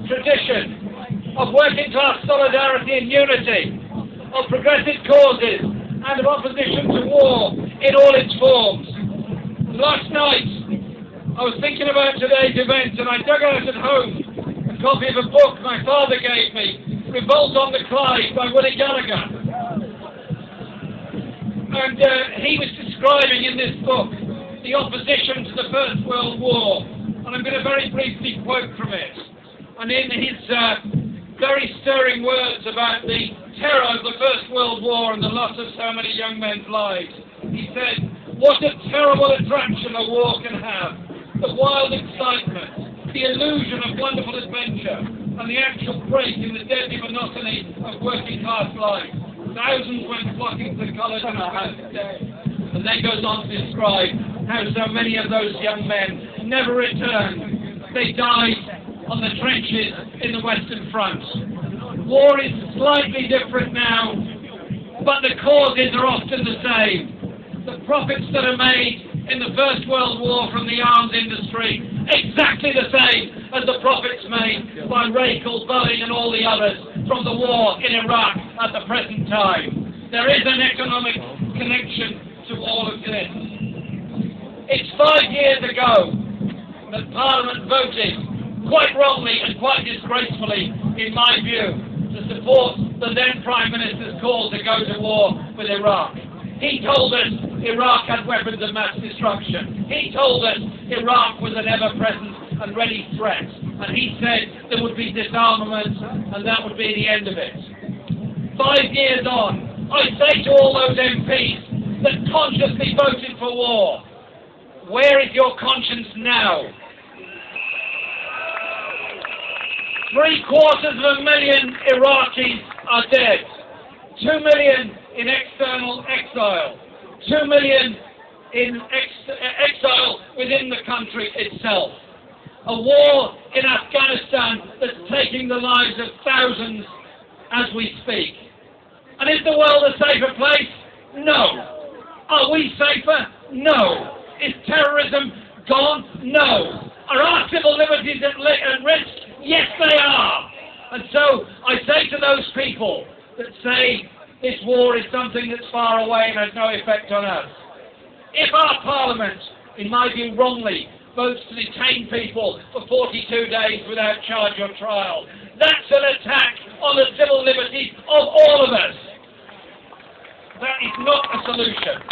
tradition of working class solidarity and unity, of progressive causes, and of opposition to war in all its forms. Last night, I was thinking about today's event, and I dug out at home a copy of a book my father gave me, Revolt on the Clyde by Willie Gallagher. And he was describing in this book the opposition to the First World War, and I'm going to very briefly quote from it. And in his very stirring words about the terror of the First World War and the loss of so many young men's lives, he said, "What a terrible attraction a war can have. The wild excitement, the illusion of wonderful adventure, and the actual break in the deadly monotony of working class life. Thousands went flocking to college on a first day." And then goes on to describe how so many of those young men never returned. They died on the trenches in the Western Front. War is slightly different now, but the causes are often the same. The profits that are made in the First World War from the arms industry, exactly the same as the profits made by Rakel, Boeing and all the others from the war in Iraq at the present time. There is an economic connection to all of this. It's 5 years ago that Parliament voted, quite wrongly and quite disgracefully, in my view, to support the then Prime Minister's call to go to war with Iraq. He told us Iraq had weapons of mass destruction. He told us Iraq was an ever-present and ready threat. And he said there would be disarmament and that would be the end of it. 5 years on, I say to all those MPs that consciously voted for war, where is your conscience now? 750,000 Iraqis are dead. 2 million in external exile. 2 million in exile within the country itself. A war in Afghanistan that's taking the lives of thousands as we speak. And is the world a safer place? No. Are we safer? No. Is terrorism gone? No. Are our civil liberties at risk? Yes, they are. And so I say to those people that say this war is something that's far away and has no effect on us, if our Parliament, in my view wrongly, votes to detain people for 42 days without charge or trial, that's an attack on the civil liberties of all of us. That is not a solution.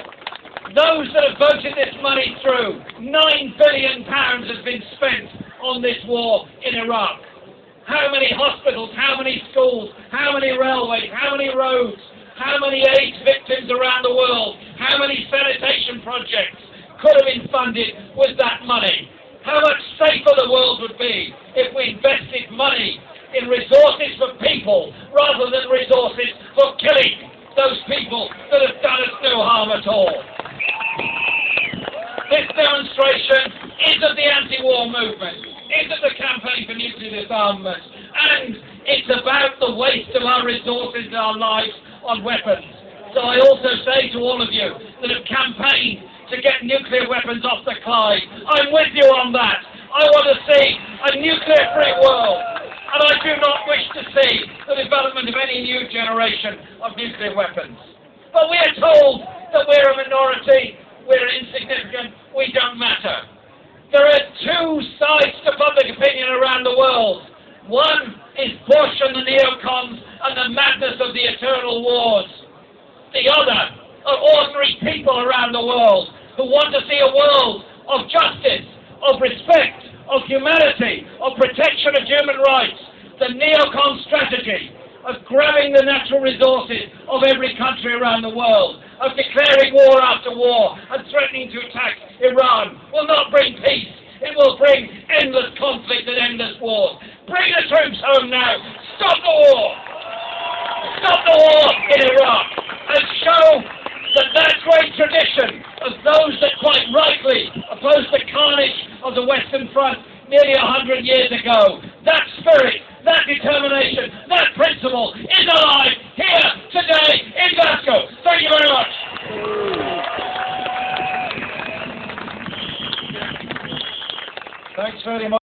Those that have voted this money through, £9 billion has been spent on this war in Iraq. How many hospitals, how many schools, how many railways, how many roads, how many AIDS victims around the world, how many sanitation projects could have been funded with that money? How much safer the world would be if we invested money in resources for people rather than resources for killing those people that have done us no harm at all. This demonstration is of the anti-war movement, is of the campaign for nuclear disarmament, and it's about the waste of our resources and our lives on weapons. So I also say to all of you that have campaigned to get nuclear weapons off the Clyde, I'm with you on that. I want to see a nuclear-free world, and I do not wish to see the development of any new generation of nuclear weapons. But we are told that we're a minority, we're insignificant, we don't matter. There are two sides to public opinion around the world. One is Bush and the neocons and the madness of the eternal wars. The other are ordinary people around the world who want to see a world of justice, of respect, of humanity, of protection of human rights. The neocon strategy of grabbing the natural resources of every country around the world, of declaring war after war and threatening to attack Iran will not bring peace. It will bring endless conflict and endless wars. Bring the troops home now. Stop the war. Stop the war in Iraq and show that great tradition of those that quite rightly opposed the carnage of the Western Front nearly 100 years ago. That spirit, that determination, that principle is alive here today in Glasgow. Thank you very much. Thanks very much.